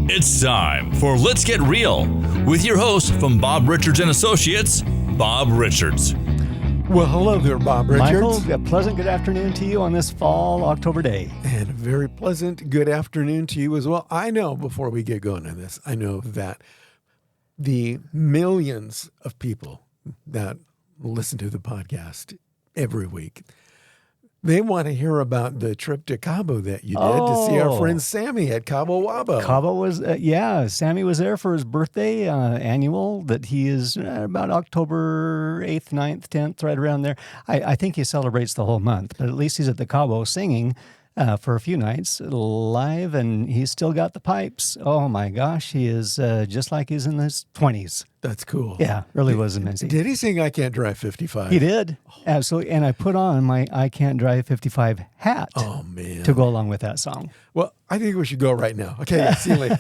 It's time for Let's Get Real with your host from Bob Richards and Associates, Bob Richards. Well, hello there, Bob Richards. Michael, a pleasant good afternoon to you on this fall October day. And a very pleasant good afternoon to you as well. I know, before we get going on this, I know that the millions of people that listen to the podcast every week, they want to hear about the trip to Cabo that you did to see our friend Sammy at Cabo Wabo. Cabo was, Sammy was there for his birthday annual that he is about October 8th, 9th, 10th, right around there. I think he celebrates the whole month, but at least he's at the Cabo singing for a few nights live, and he's still got the pipes. Oh my gosh, he is just like he's in his 20s. That's cool. Yeah, really was amazing. Did he sing I Can't Drive 55? He did, absolutely. And I put on my I Can't Drive 55 hat to go along with that song. Well, I think we should go right now. Okay, see you later.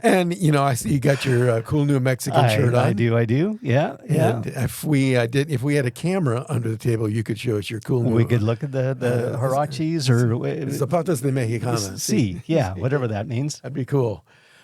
And, you know, I see you got your cool new Mexican shirt on. I do. Yeah. And if we had a camera under the table, you could show us your cool new... We could look at the huaraches or... Zapatos de Mexicana. Yeah, whatever that means. That'd be cool.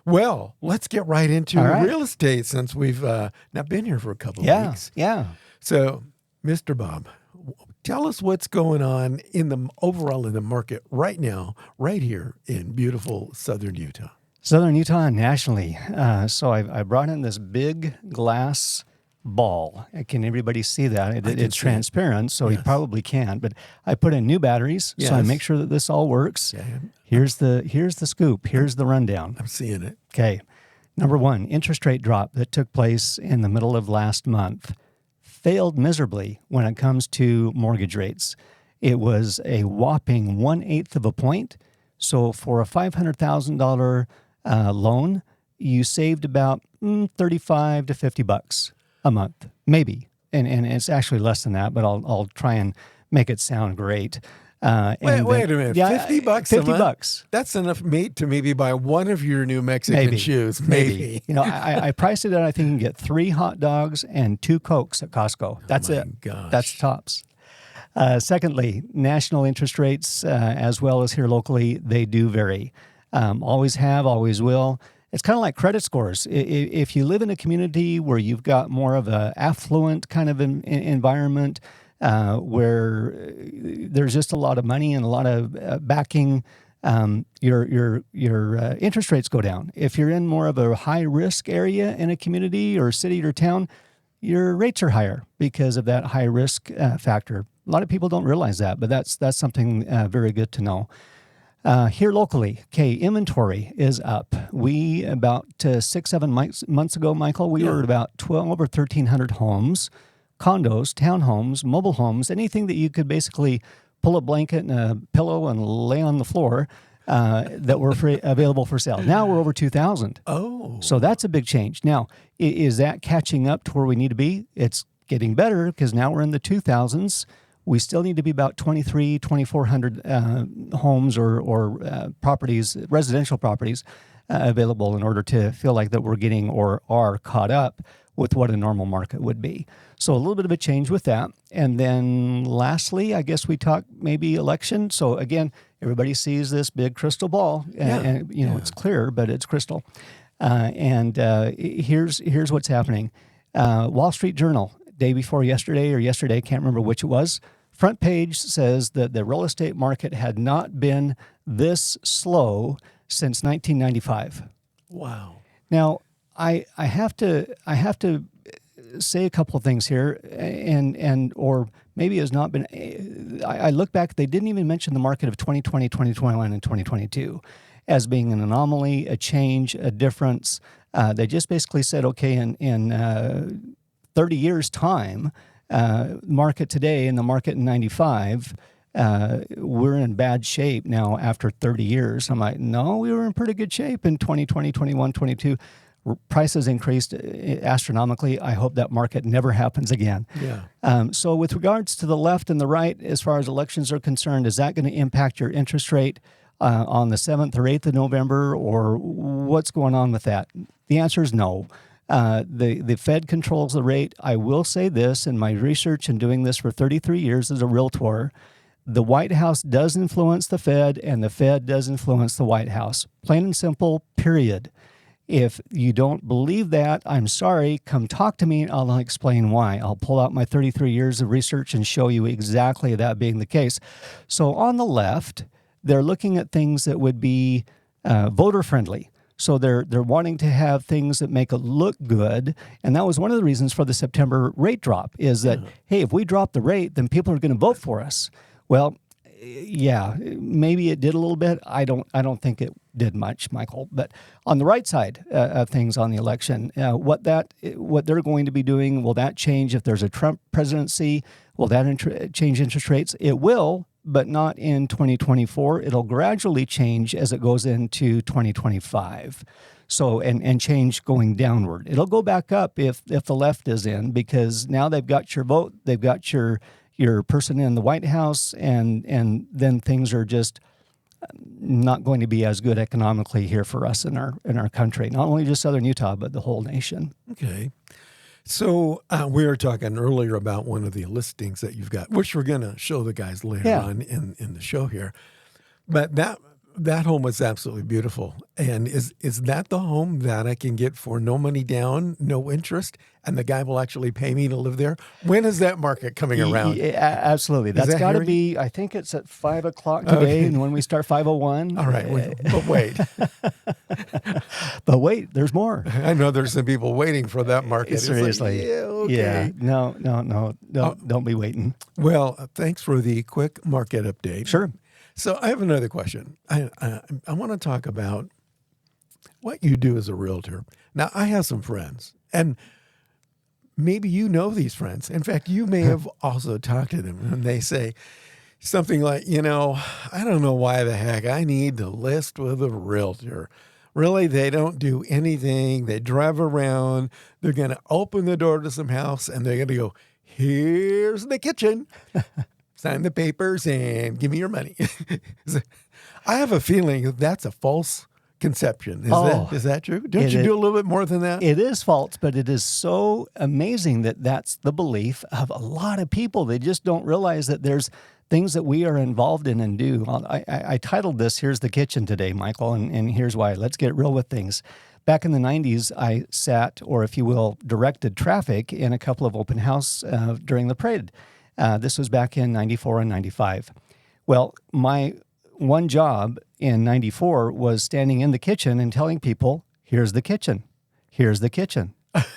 Well, let's get right into real estate since we've not been here for a couple of weeks. Yeah. So, Mr. Bob, tell us what's going on in the market right now, right here in beautiful Southern Utah. Southern Utah and nationally. So I brought in this big glass ball. Can everybody see that? It's transparent, so you probably can't. But I put in new batteries, so I make sure that this all works. Yeah. Here's the scoop. Here's the rundown. I'm seeing it. Okay. Number one, interest rate drop that took place in the middle of last month failed miserably when it comes to mortgage rates. It was a whopping 1/8 of a point. So for a $500,000 loan, you saved about $35 to $50 a month, maybe, and it's actually less than that. But I'll try and make it sound great. Wait a minute, $50 a month? $50. That's enough to maybe buy one of your new Mexican shoes. Maybe. You know, I priced it out. I think you can get 3 hot dogs and 2 Cokes at Costco. That's it. Gosh. That's tops. Secondly, national interest rates, as well as here locally, they do vary. Always have, always will. It's kind of like credit scores. If you live in a community where you've got more of an affluent kind of environment, where there's just a lot of money and a lot of backing, your interest rates go down. If you're in more of a high risk area in a community or city or town, your rates are higher because of that high risk factor. A lot of people don't realize that, but that's something very good to know. Here locally, inventory is up. We, about 6-7 months ago, Michael, we were at about 1,200 or 1,300 homes, condos, townhomes, mobile homes, anything that you could basically pull a blanket and a pillow and lay on the floor that were available for sale. Now we're over 2,000. Oh. So that's a big change. Now, is that catching up to where we need to be? It's getting better because now we're in the 2,000s. We still need to be about 2,400 homes or properties, residential properties, available in order to feel like that we're getting or are caught up with what a normal market would be. So a little bit of a change with that. And then lastly, I guess we talk maybe election. So again, everybody sees this big crystal ball, and it's clear, but it's crystal. Here's what's happening. Wall Street Journal, day before yesterday or yesterday, can't remember which it was, front page says that the real estate market had not been this slow since 1995. Wow. Now, I have to say a couple of things here, or maybe it has not been. I look back; they didn't even mention the market of 2020, 2021, and 2022 as being an anomaly, a change, a difference. They just basically said, okay, in 30 years' time, market today and the market in 95. We're in bad shape now after 30 years. I'm like, no, we were in pretty good shape in 2020, 21, 22. Prices increased astronomically. I hope that market never happens again. Yeah. So with regards to the left and the right, as far as elections are concerned, is that going to impact your interest rate on the 7th or 8th of November, or what's going on with that? The answer is no. The Fed controls the rate. I will say this, in my research and doing this for 33 years as a realtor, The White House does influence the Fed, and the Fed does influence the White House. Plain and simple, period. If you don't believe that, I'm sorry, come talk to me and I'll explain why. I'll pull out my 33 years of research and show you exactly that being the case. So on the left, they're looking at things that would be voter friendly. So they're wanting to have things that make it look good. And that was one of the reasons for the September rate drop is that, hey, if we drop the rate, then people are going to vote for us. Well, yeah, maybe it did a little bit. I don't think it did much, Michael. But on the right side of things on the election, what they're going to be doing, will that change if there's a Trump presidency? Will that change interest rates? It will, but not in 2024. It'll gradually change as it goes into 2025. So, and change going downward. It'll go back up if the left is in, because now they've got your vote, they've got your person in the White House, and then things are just not going to be as good economically here for us in our country, not only just Southern Utah, but the whole nation. Okay. So we were talking earlier about one of the listings that you've got, which we're going to show the guys later on in the show here. But that home was absolutely beautiful. And is that the home that I can get for no money down, no interest, and the guy will actually pay me to live there? When is that market coming around? Yeah, absolutely. That's got to be, I think it's at 5 o'clock today, and when we start 5:01. All right, but wait. But wait, there's more. I know there's some people waiting for that market. Seriously. It's like, yeah, okay. No, don't be waiting. Well, thanks for the quick market update. Sure. So I have another question. I want to talk about what you do as a realtor. Now, I have some friends, and maybe you know these friends. In fact, you may have also talked to them, and they say something like, I don't know why the heck I need to list with a realtor. Really, they don't do anything. They drive around. They're going to open the door to some house, and they're going to go, here's the kitchen. Sign the papers and give me your money. I have a feeling that's a false conception. Is that true? Don't you do a little bit more than that? It is false, but it is so amazing that that's the belief of a lot of people. They just don't realize that there's things that we are involved in and do. I titled this, Here's the Kitchen today, Michael, and here's why. Let's get real with things. Back in the 90s, I sat, or if you will, directed traffic in a couple of open house during the parade. This was back in 94 and 95. Well, my one job in 94 was standing in the kitchen and telling people, here's the kitchen, here's the kitchen,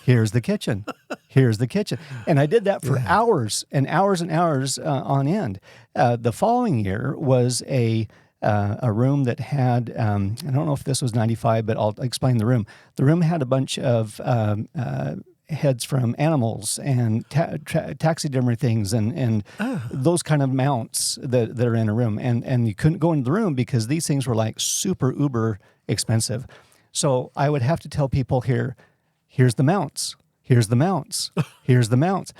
here's the kitchen, here's the kitchen. And I did that for hours and hours and hours on end. The following year was a room that had, I don't know if this was 95, but I'll explain the room. The room had a bunch of heads from animals and taxidermy things and those kind of mounts that are in a room. And you couldn't go into the room because these things were like super uber expensive. So I would have to tell people here's the mounts, here's the mounts, here's the mounts.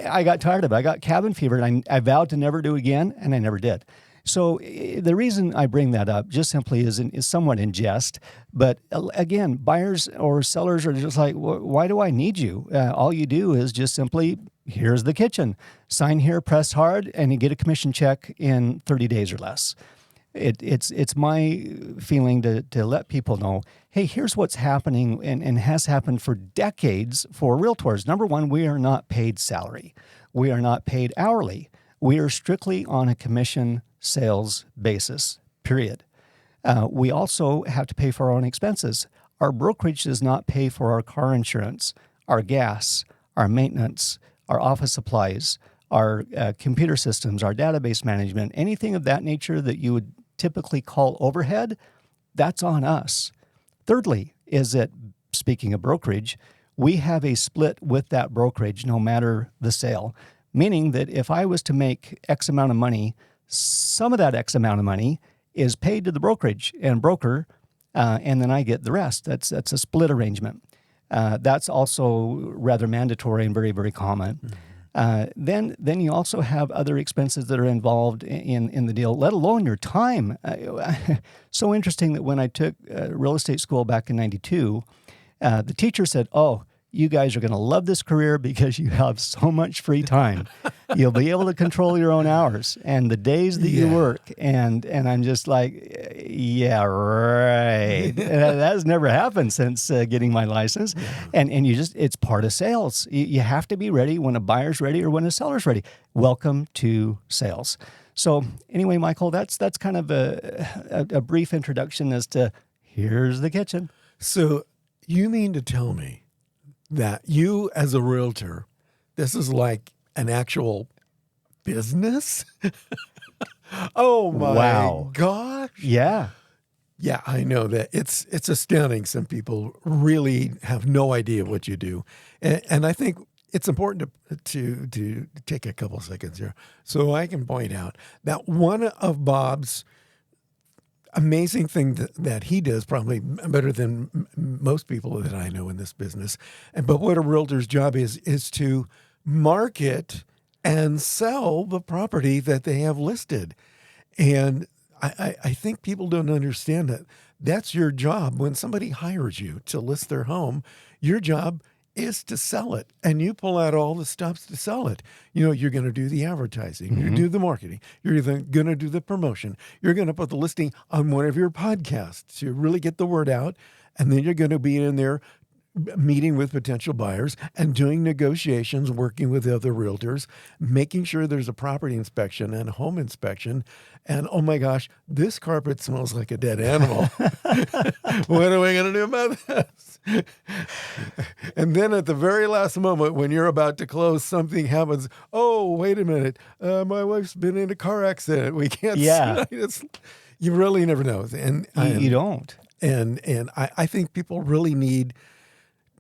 I got tired of it. I got cabin fever, and I vowed to never do it again, and I never did. So the reason I bring that up just simply is somewhat in jest. But again, buyers or sellers are just like, why do I need you? All you do is just simply, here's the kitchen. Sign here, press hard, and you get a commission check in 30 days or less. It's my feeling to let people know, hey, here's what's happening and has happened for decades for realtors. Number one, we are not paid salary. We are not paid hourly. We are strictly on a commission sales basis, period. We also have to pay for our own expenses. Our brokerage does not pay for our car insurance, our gas, our maintenance, our office supplies, our computer systems, our database management, anything of that nature that you would typically call overhead, that's on us. Thirdly, is that, speaking of brokerage, we have a split with that brokerage no matter the sale, meaning that if I was to make X amount of money, some of that X amount of money is paid to the brokerage and broker, and then I get the rest. That's a split arrangement. That's also rather mandatory and very, very common. Mm-hmm. Then you also have other expenses that are involved in the deal, let alone your time. So interesting that when I took real estate school back in 92, the teacher said, you guys are going to love this career because you have so much free time. You'll be able to control your own hours and the days that you work. And I'm just like, yeah, right. That has never happened since getting my license. And it's part of sales. You have to be ready when a buyer's ready or when a seller's ready. Welcome to sales. So anyway, Michael, that's kind of a brief introduction as to here's the kitchen. So you mean to tell me that you as a realtor, this is like an actual business? Oh my gosh. Yeah. Yeah, I know that it's astounding. Some people really have no idea what you do. And I think it's important to take a couple seconds here so I can point out that one of Bob's amazing thing that he does, probably better than most people that I know in this business, but what a realtor's job is to market and sell the property that they have listed. And I think people don't understand that that's your job. When somebody hires you to list their home, your job is to sell it, and you pull out all the stops to sell it. You know, you're going to do the advertising, you do the marketing, you're going to do the promotion, you're going to put the listing on one of your podcasts to really get the word out, and then you're going to be in there meeting with potential buyers and doing negotiations, working with other realtors, making sure there's a property inspection and a home inspection. And oh my gosh, this carpet smells like a dead animal. What are we going to do about this? And then at the very last moment, when you're about to close, something happens. Oh, wait a minute. My wife's been in a car accident. We can't see. You really never know. And you don't. And I think people really need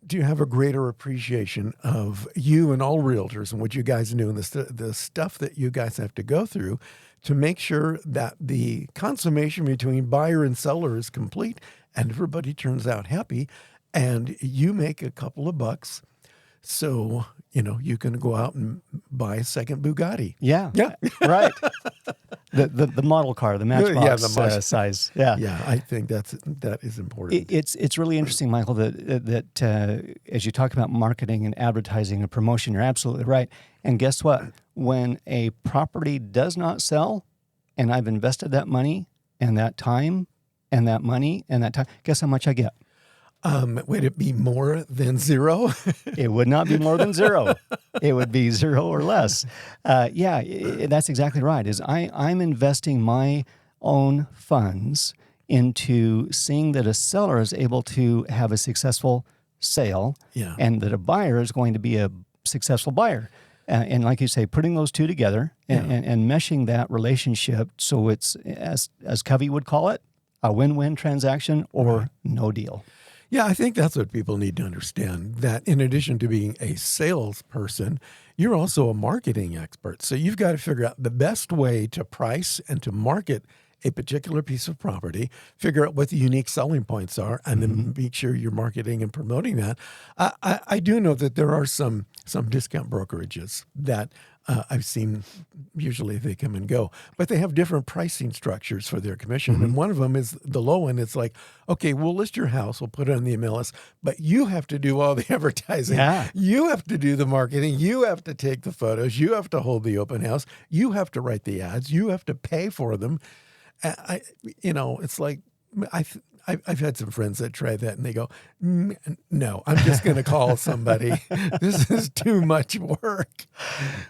to have a greater appreciation of you and all realtors and what you guys do and the stuff that you guys have to go through to make sure that the consummation between buyer and seller is complete and everybody turns out happy and you make a couple of bucks. So, you know, you can go out and buy a second Bugatti. Yeah. Right. The model car, the Matchbox size. Yeah, I think that is important. It's really interesting, Michael, that as you talk about marketing and advertising and promotion, you're absolutely right. And guess what? When a property does not sell, and I've invested that money and that time and that money and that time, guess how much I get? Would it be more than zero? It would not be more than zero. It would be zero or less. That's exactly right. I'm investing my own funds into seeing that a seller is able to have a successful sale and that a buyer is going to be a successful buyer. And like you say, putting those two together and meshing that relationship so it's, as Covey would call it, a win-win transaction or no deal. Yeah, I think that's what people need to understand, that in addition to being a salesperson, you're also a marketing expert. So you've got to figure out the best way to price and to market a particular piece of property, figure out what the unique selling points are, and then make sure you're marketing and promoting that. I do know that there are some discount brokerages that I've seen. Usually they come and go, but they have different pricing structures for their commission. And one of them is the low end. It's like, okay, we'll list your house, we'll put it on the MLS, but you have to do all the advertising. Yeah. You have to do the marketing. You have to take the photos. You have to hold the open house. You have to write the ads. You have to pay for them. It's like I've had some friends that try that and they go, no, I'm just going to call somebody. This is too much work.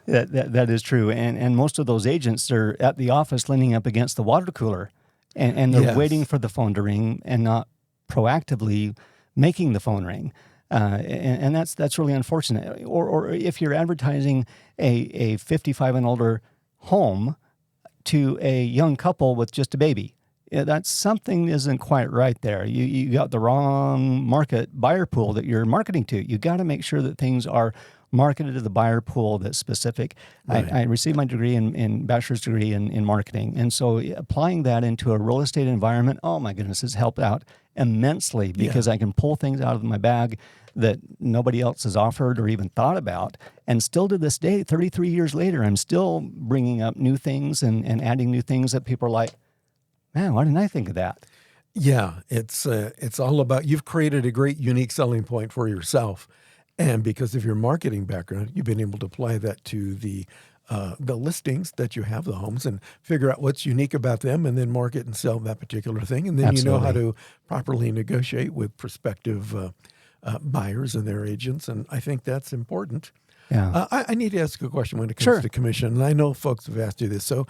That is true. And most of those agents are at the office leaning up against the water cooler and they're waiting for the phone to ring and not proactively making the phone ring. And that's really unfortunate. Or if you're advertising a 55 and older home to a young couple with just a baby, that's something isn't quite right there. You got the wrong market buyer pool that you're marketing to. You got to make sure that things are marketed to the buyer pool that's specific. Right. I received my degree in bachelor's degree in marketing, and so applying that into a real estate environment, oh my goodness, has helped out immensely because I can pull things out of my bag that nobody else has offered or even thought about. And still to this day, 33 years later, I'm still bringing up new things and adding new things that people are like, man, why didn't I think of that? Yeah, it's all about, you've created a great unique selling point for yourself. And because of your marketing background, you've been able to apply that to the listings that you have, the homes, and figure out what's unique about them, and then market and sell that particular thing. And then you know how to properly negotiate with prospective buyers and their agents. And I think that's important. Yeah. I need to ask a question when it comes to commission, and I know folks have asked you this. So,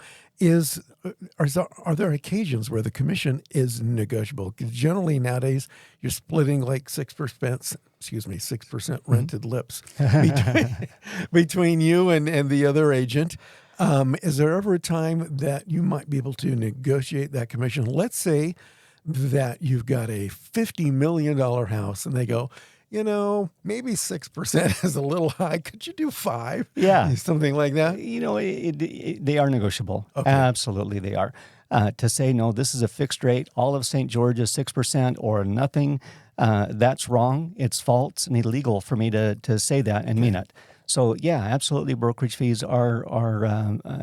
are there occasions where the commission is negotiable? Because generally nowadays you're splitting like 6% rented lips between you and the other agent. Is there ever a time that you might be able to negotiate that commission? Let's say that you've got a $50 million house, and they go, maybe 6% is a little high. Could you do 5%? Yeah. Something like that? They are negotiable. Okay. Absolutely, they are. To say, no, this is a fixed rate, all of St. George is 6% or nothing, that's wrong. It's false and illegal for me to say that and mean it. So, yeah, absolutely, brokerage fees are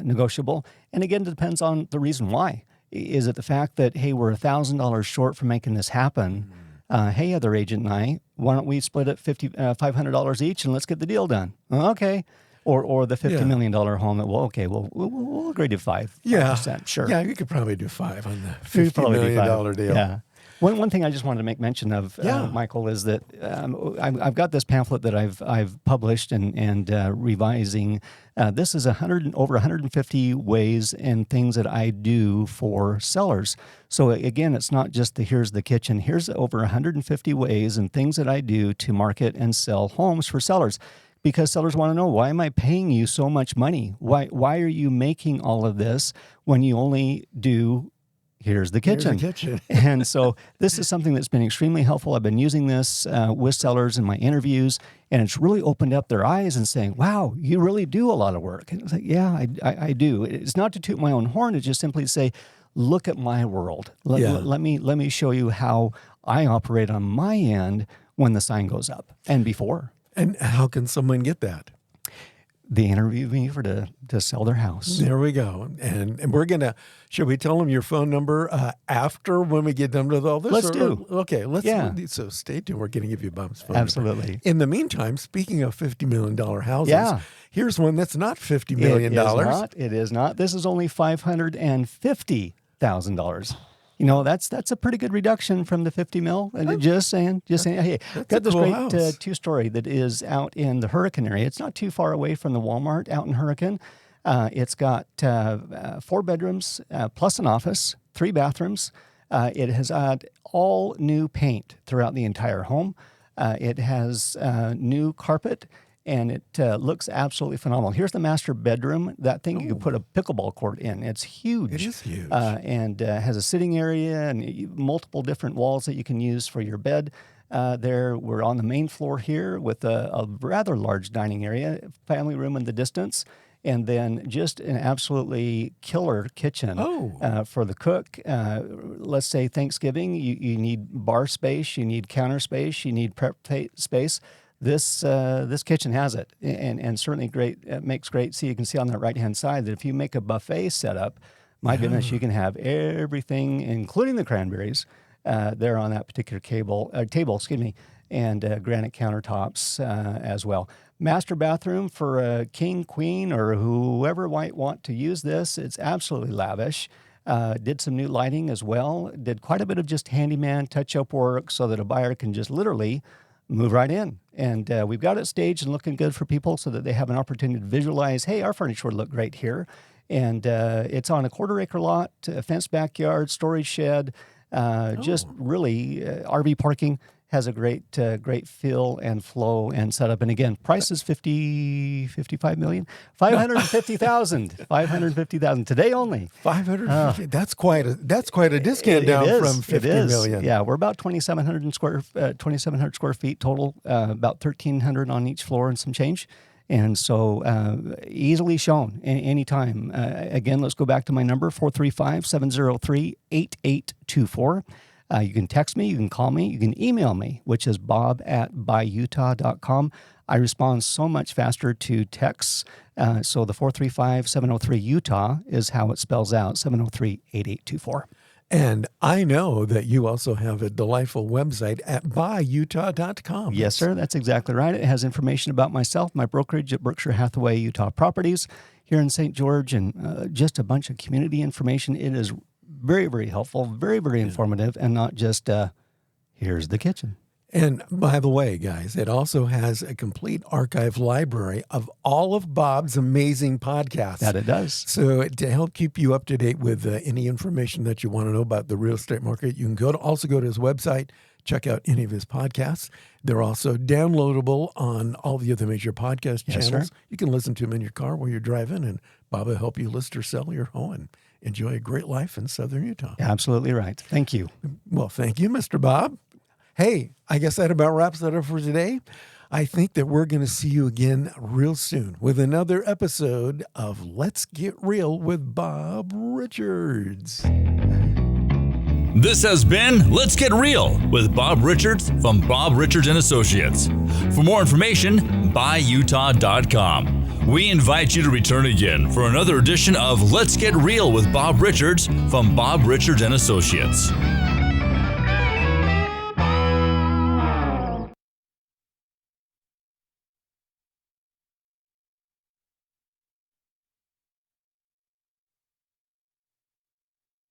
negotiable. And again, it depends on the reason why. Is it the fact that, hey, we're $1,000 short for making this happen? Hey, other agent and I, why don't we split it $500 each and let's get the deal done? Okay. Or the $50 million home that, we'll agree to 5%. Sure. Yeah, you could probably do 5 on the $50 million deal. Yeah. One thing I just wanted to make mention of, Michael, is that I've got this pamphlet that I've published and revising. This is over 150 ways and things that I do for sellers. So again, it's not just here's the kitchen. Here's over 150 ways and things that I do to market and sell homes for sellers. Because sellers want to know, why am I paying you so much money? Why are you making all of this when you only do here's the kitchen? And so this is something that's been extremely helpful. I've been using this with sellers in my interviews, and it's really opened up their eyes and saying, wow, you really do a lot of work. And it's like, yeah, I do. It's not to toot my own horn. It's just simply to say, look at my world. Let me show you how I operate on my end when the sign goes up and before. And how can someone get that? They interview me to sell their house. There we go. And we're going to, should we tell them your phone number after when we get done with all this? Let's do. Okay. So stay tuned. We're going to give you Bob's phone Absolutely. number. In the meantime, speaking of $50 million houses, here's one that's not $50 million. It is not. This is only $550,000. That's a pretty good reduction from the 50 mil. Just saying. Hey, got this great 2-story that is out in the Hurricane area. It's not too far away from the Walmart out in Hurricane. It's got 4 bedrooms plus an office, 3 bathrooms. It has had all new paint throughout the entire home. It has new carpet. And it looks absolutely phenomenal. Here's the master bedroom. That thing you could put a pickleball court in. It's huge. It is huge. And has a sitting area and multiple different walls that you can use for your bed. We're on the main floor here with a rather large dining area, family room in the distance, and then just an absolutely killer kitchen for the cook. Let's say Thanksgiving, you need bar space, you need counter space, you need prep space. This kitchen has it, and certainly great. It makes great. See, you can see on that right-hand side that if you make a buffet setup, my goodness, you can have everything, including the cranberries, there on that particular table. And granite countertops as well. Master bathroom for a king, queen, or whoever might want to use this. It's absolutely lavish. Did some new lighting as well. Did quite a bit of just handyman touch-up work so that a buyer can just literally move right in. And we've got it staged and looking good for people so that they have an opportunity to visualize, hey, our furniture would look great here. And it's on a 1/4-acre lot, a fenced backyard, storage shed, just really RV parking. Has a great feel and flow and setup. And again, price is $55 million, $550,000, $550,000 today only. 550. That's quite a discount down from $50 million. Yeah, we're about 2,700 square feet total, about 1,300 on each floor and some change. And so easily shown anytime. Again, let's go back to my number, 435-703-8824. You can text me, you can call me, you can email me, which is bob@buyutah.com. I respond so much faster to texts. So the 435-703-UTAH is how it spells out, 703-8824. And I know that you also have a delightful website at buyutah.com. Yes, sir. That's exactly right. It has information about myself, my brokerage at Berkshire Hathaway Utah Properties here in St. George, and just a bunch of community information. It is very, very helpful, very, very informative, and not just, here's the kitchen. And by the way, guys, it also has a complete archive library of all of Bob's amazing podcasts. That it does. So to help keep you up to date with any information that you want to know about the real estate market, you can also go to his website, check out any of his podcasts. They're also downloadable on all the other major podcast Yes, channels. sir. You can listen to them in your car while you're driving, and Bob will help you list or sell your home and enjoy a great life in southern Utah. Absolutely right. Thank you. Well, thank you, Mr. Bob. Hey, I guess that about wraps that up for today. I think that we're going to see you again real soon with another episode of Let's Get Real with Bob Richards. This has been Let's Get Real with Bob Richards from Bob Richards and Associates. For more information, buyutah.com. We invite you to return again for another edition of Let's Get Real with Bob Richards from Bob Richards and Associates.